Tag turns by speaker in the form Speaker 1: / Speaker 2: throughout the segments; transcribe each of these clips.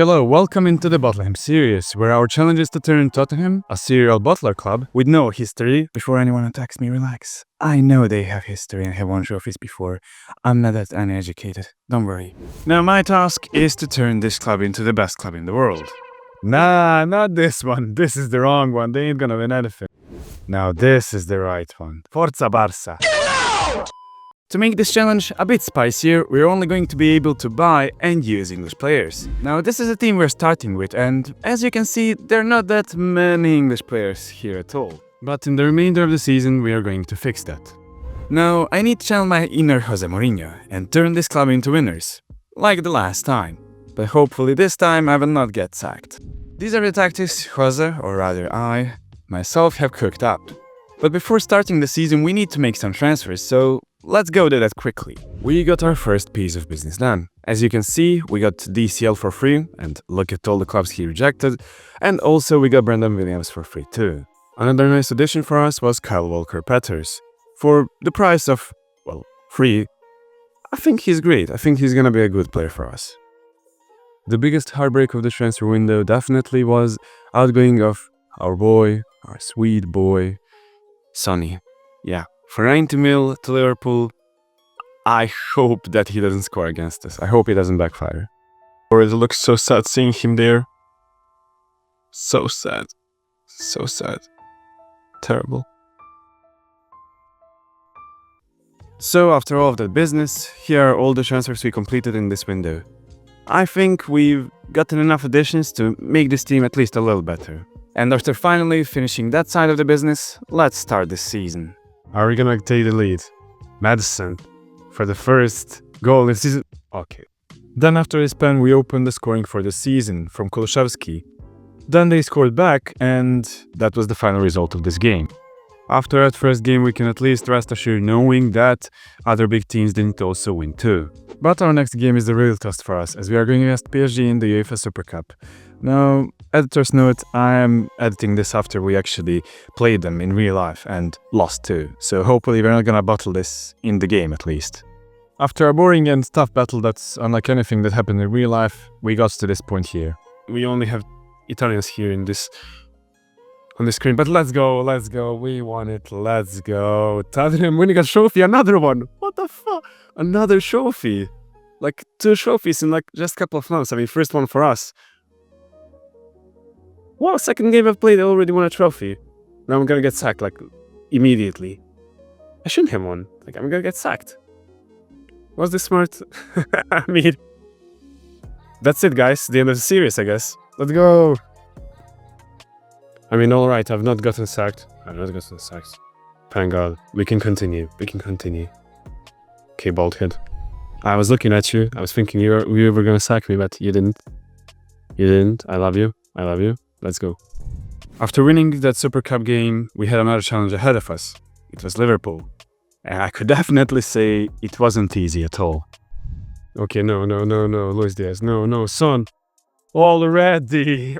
Speaker 1: Hello, welcome into the Bottleham series, where our challenge is to turn Tottenham, a serial bottler club with no history. Before anyone attacks me, relax. I know they have history and have won trophies before. I'm not that uneducated, don't worry. Now my task is to turn this club into the best club in the world. Nah, not this one. This is the wrong one. They ain't gonna win anything. Now this is the right one. Forza Barça. To make this challenge a bit spicier, we're only going to be able to buy and use English players. Now this is a team we're starting with, and as you can see, there are not that many English players here at all. But in the remainder of the season, we are going to fix that. Now, I need to channel my inner Jose Mourinho and turn this club into winners, like the last time. But hopefully this time I will not get sacked. These are the tactics Jose, or rather I, myself have cooked up. But before starting the season, we need to make some transfers, so let's go do that quickly. We got our first piece of business done. As you can see, we got DCL for free, and look at all the clubs he rejected, and also we got Brendan Williams for free too. Another nice addition for us was Kyle Walker-Peters. For the price of, well, free, I think he's great. I think he's gonna be a good player for us. The biggest heartbreak of the transfer window definitely was outgoing of our boy, our sweet boy, Sonny. Yeah. For 90 mil to Liverpool, I hope that he doesn't score against us. I hope he doesn't backfire. Or it looks so sad seeing him there. So sad. So sad. Terrible. So after all of that business, here are all the transfers we completed in this window. I think we've gotten enough additions to make this team at least a little better. And after finally finishing that side of the business, let's start this season. Are we gonna take the lead? Madison for the first goal in the season. Okay. Then after his pen, we opened the scoring for the season from Kulusevski. Then they scored back, and that was the final result of this game. After that first game, we can at least rest assured knowing that other big teams didn't also win too. But our next game is the real test for us, as we are going against PSG in the UEFA Super Cup. Now, editor's note, I am editing this after we actually played them in real life and lost too, so hopefully we're not gonna bottle this in the game at least. After a boring and tough battle that's unlike anything that happened in real life, we got to this point here. We only have Italians here on the screen, but let's go, we won it, let's go. Tottenham winning a trophy, another one! What the fuck? Another trophy! Like 2 trophies in like just a couple of months. I mean, first one for us. Well, second game I've played, I already won a trophy. Now I'm gonna get sacked, like, immediately. I shouldn't have won. Like, I'm gonna get sacked. Was this smart? I mean, that's it, guys. The end of the series, I guess. Let's go! I mean, alright, I've not gotten sacked. Thank God. We can continue. Okay, bald head. I was looking at you. I was thinking you were gonna sack me, but you didn't. I love you. Let's go. After winning that Super Cup game, we had another challenge ahead of us. It was Liverpool. And I could definitely say it wasn't easy at all. Okay, no, Luis Diaz. No, son. Already.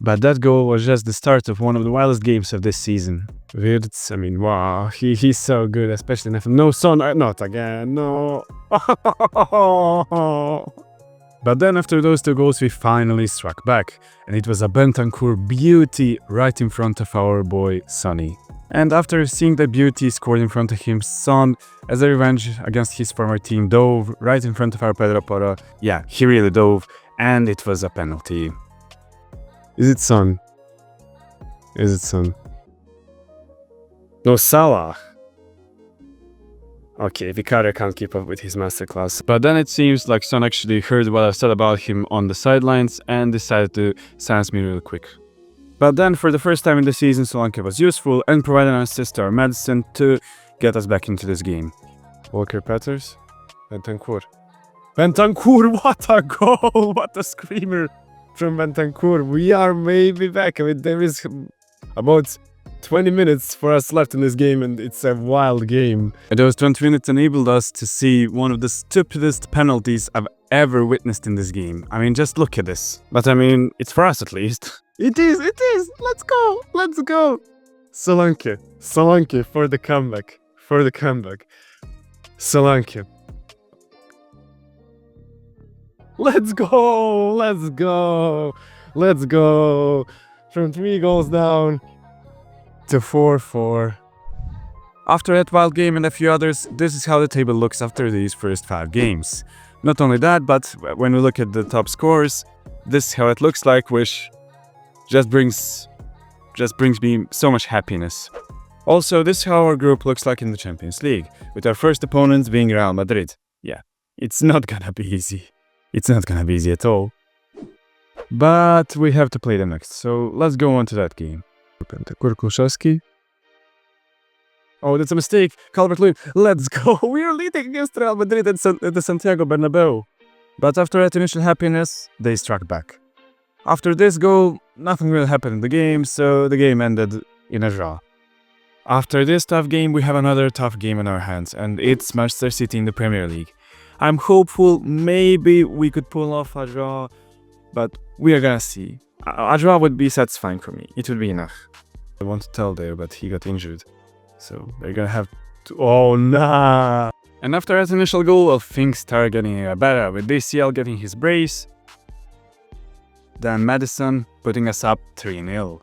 Speaker 1: But that goal was just the start of one of the wildest games of this season. Wirtz, I mean, wow, he's so good, especially in FM. No, son, not again, no. But then after those 2 goals, we finally struck back. And it was a Bentancur beauty right in front of our boy, Sonny. And after seeing that beauty scored in front of him, Son, as a revenge against his former team, dove right in front of our Pedro Porro. Yeah, he really dove. And it was a penalty. Is it Son? No, Salah. Okay, Vicario can't keep up with his masterclass. But then it seems like Son actually heard what I said about him on the sidelines and decided to silence me real quick. But then for the first time in the season, Solanke was useful and provided an assist to our Madison to get us back into this game. Walker-Peters? Bentancur, what a goal! What a screamer from Bentancur. We are maybe back. I mean, there is about 20 minutes for us left in this game, and it's a wild game. And those 20 minutes enabled us to see one of the stupidest penalties I've ever witnessed in this game. I mean, just look at this. But I mean, it's for us at least. It is! Let's go! Solanke for the comeback. Solanke. Let's go! Let's go! Let's go! From 3 goals down to 4-4. After that wild game and a few others, this is how the table looks after these first 5 games. Not only that, but when we look at the top scores, this is how it looks like, which just brings me so much happiness. Also, this is how our group looks like in the Champions League, with our first opponents being Real Madrid. Yeah, it's not gonna be easy. It's not gonna be easy at all. But we have to play them next, so let's go on to that game. Oh, that's a mistake. Calvert-Lewin. Let's go. We are leading against Real Madrid at the Santiago Bernabeu. But after that initial happiness, they struck back. After this goal, nothing really happened in the game, so the game ended in a draw. After this tough game, we have another tough game in our hands, and it's Manchester City in the Premier League. I'm hopeful maybe we could pull off a draw, but we are gonna see. A draw would be satisfying for me. It would be enough. I want to tell there, but he got injured. So they're gonna have to... Oh, nah! And after that initial goal, well, things start getting better, with DCL getting his brace. Then Madison putting us up 3-0.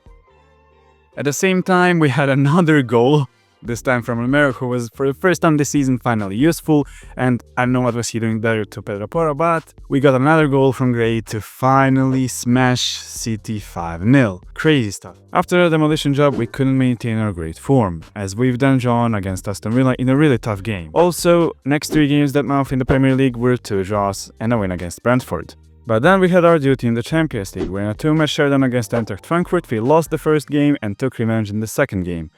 Speaker 1: At the same time, we had another goal, this time from Romero, who was for the first time this season finally useful, and I don't know what was he doing better to Pedro Porro, but we got another goal from Gray to finally smash City 5-0. Crazy stuff. After a demolition job, we couldn't maintain our great form, as we've done drawn against Aston Villa in a really tough game. Also, next 3 games that month in the Premier League were 2 draws and a win against Brentford. But then we had our duty in the Champions League, where in a 2-match showdown against Eintracht Frankfurt, we lost the first game and took revenge in the second game.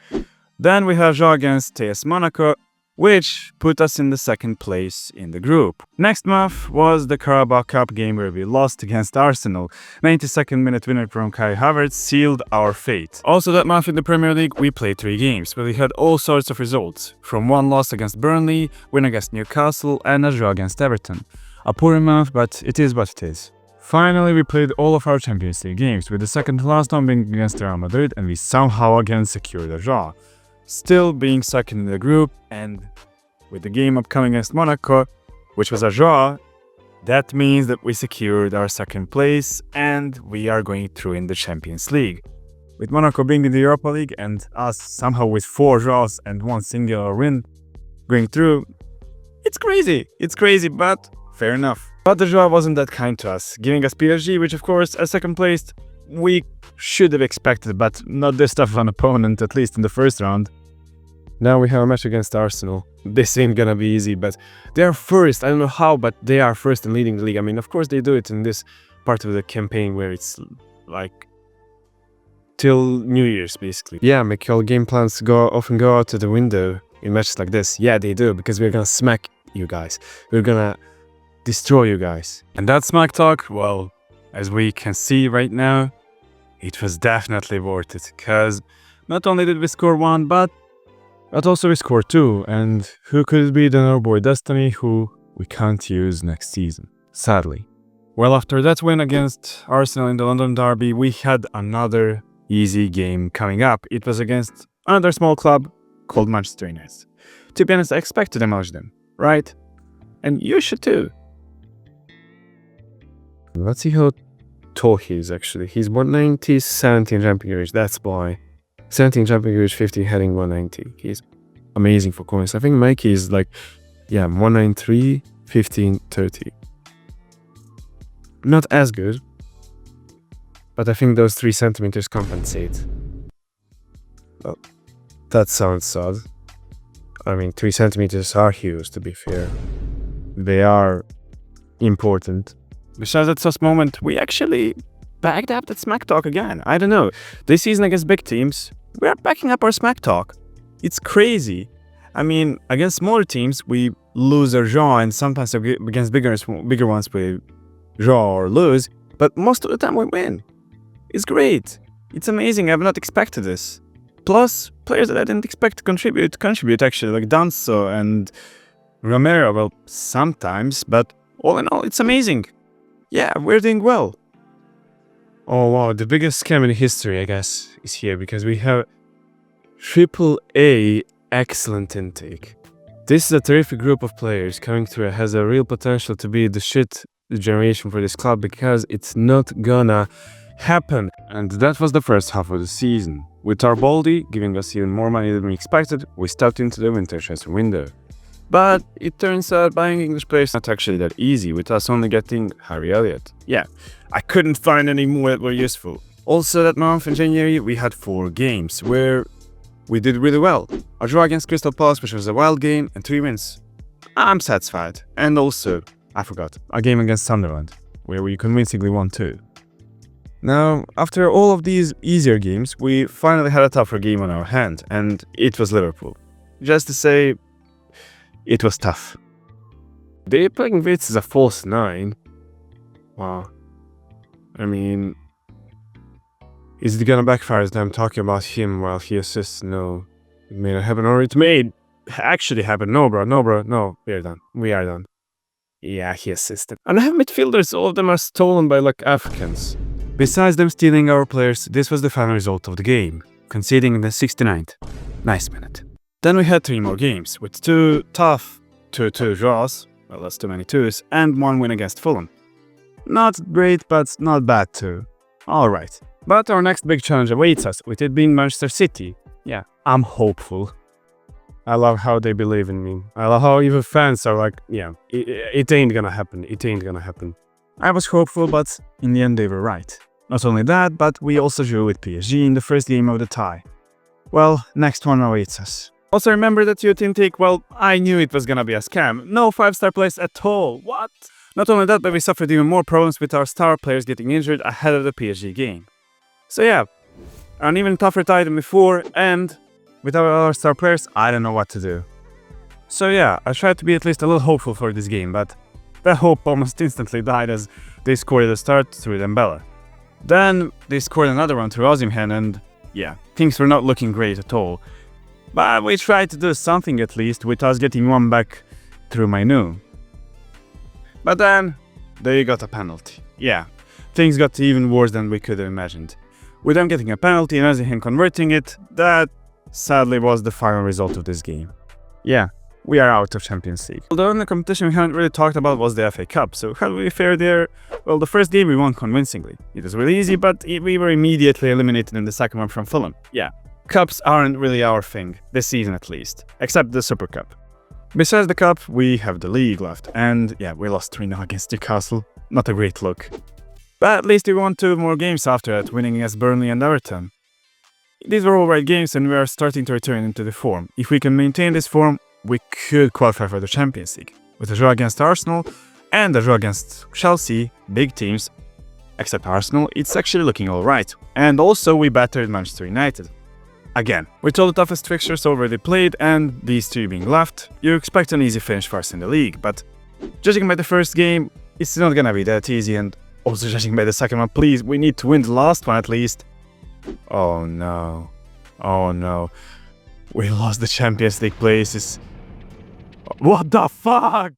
Speaker 1: Then we had a draw against TS Monaco, which put us in the second place in the group. Next month was the Carabao Cup game where we lost against Arsenal. 92nd minute winner from Kai Havertz sealed our fate. Also that month in the Premier League we played 3 games, where we had all sorts of results. From 1 loss against Burnley, win against Newcastle and a draw against Everton. A poor month, but it is what it is. Finally, we played all of our Champions League games, with the second to last one being against Real Madrid, and we somehow again secured a draw. Still being second in the group, and with the game upcoming against Monaco, which was a draw, that means that we secured our second place and we are going through in the Champions League. With Monaco being in the Europa League and us somehow with 4 draws and 1 singular win going through, it's crazy, but fair enough. But the draw wasn't that kind to us, giving us PSG, which of course, as second placed, we should have expected, but not this tough of an opponent, at least in the first round. Now we have a match against Arsenal. This ain't gonna be easy, but they are first. I don't know how, but they are first and leading the league. I mean, of course they do it in this part of the campaign where it's like till New Year's, basically. Yeah, Mikel game plans often go out to the window in matches like this. Yeah, they do, because we're gonna smack you guys. We're gonna destroy you guys. And that smack talk, well, as we can see right now, it was definitely worth it, because not only did we score 1, but also we scored 2, and who could it be than our boy Destiny, who we can't use next season, sadly. Well, after that win against Arsenal in the London derby, we had another easy game coming up. It was against another small club called Manchester United. To be honest, I expect to demolish them, right? And you should too. Let's see how tall he is actually. He's 190, 17 jumping range, that's why. 17 jumping range, 15 heading, 190. He's amazing for coins. I think Mikey is like, yeah, 193, 15, 30. Not as good, but I think those 3 centimeters compensate. Well, that sounds odd. I mean, 3 centimeters are huge, to be fair. They are important. Besides that sus moment, we actually backed up that smack talk again. I don't know. This season against big teams, we are backing up our smack talk. It's crazy. I mean, against smaller teams, we lose or draw, and sometimes against bigger ones, we draw or lose. But most of the time, we win. It's great. It's amazing. I've not expected this. Plus, players that I didn't expect to contribute actually, like Danso and Romero. Well, sometimes, but all in all, it's amazing. Yeah, we're doing well. Oh wow, the biggest scam in history, I guess, is here, because we have AAA excellent intake. This is a terrific group of players coming through, has a real potential to be the shit generation for this club because it's not gonna happen. And that was the first half of the season. With our Baldy giving us even more money than we expected, we stepped into the winter transfer window. But it turns out buying English players is not actually that easy, with us only getting Harry Elliott. Yeah, I couldn't find any more that were useful. Also, that month in January, we had 4 games where we did really well. A draw against Crystal Palace, which was a wild game, and 3 wins. I'm satisfied. And also, I forgot, a game against Sunderland, where we convincingly won too. Now, after all of these easier games, we finally had a tougher game on our hand, and it was Liverpool. Just to say, it was tough. They're playing Vitz as a false 9. Wow. I mean, is it gonna backfire as I'm talking about him while he assists? No. It may not happen, or it may actually happen. No, bro. No, we are done. We are done. Yeah, he assisted. And I have midfielders, all of them are stolen by like Africans. Besides them stealing our players, this was the final result of the game, conceding in the 69th. Nice minute. Then we had 3 more games, with 2 tough 2-2 draws, well that's too many 2s, and 1 win against Fulham. Not great, but not bad too. Alright. But our next big challenge awaits us, with it being Manchester City. Yeah, I'm hopeful. I love how they believe in me. I love how even fans are like, yeah, it ain't gonna happen, it ain't gonna happen. I was hopeful, but in the end they were right. Not only that, but we also drew with PSG in the first game of the tie. Well, next one awaits us. Also remember that youth intake, well, I knew it was gonna be a scam. No 5-star players at all, what? Not only that, but we suffered even more problems with our star players getting injured ahead of the PSG game. So yeah, an even tougher tie than before, and without our star players, I don't know what to do. So yeah, I tried to be at least a little hopeful for this game, but that hope almost instantly died as they scored at the start through Dembele. Then they scored another one through Osimhen, and yeah, things were not looking great at all. But we tried to do something at least, with us getting one back through Mainu. But then, they got a penalty. Yeah, things got even worse than we could have imagined. With them getting a penalty and Osimhen converting it, that sadly was the final result of this game. Yeah, we are out of Champions League. Although in the competition we haven't really talked about was the FA Cup, so how did we fare there? Well, the first game we won convincingly. It was really easy, but we were immediately eliminated in the second one from Fulham. Yeah. Cups aren't really our thing, this season at least, except the Super Cup. Besides the Cup, we have the League left, and yeah, we lost 3-0 against Newcastle. Not a great look. But at least we won 2 more games after that, winning against Burnley and Everton. These were all right games, and we are starting to return into the form. If we can maintain this form, we could qualify for the Champions League. With a draw against Arsenal and a draw against Chelsea, big teams, except Arsenal, it's actually looking alright. And also we battered Manchester United. Again, with all the toughest fixtures already played and these 3 being left, you expect an easy finish for us in the league, but judging by the first game, it's not gonna be that easy, and also judging by the second one, please, we need to win the last one at least. Oh no. Oh no. We lost the Champions League places. What the fuck?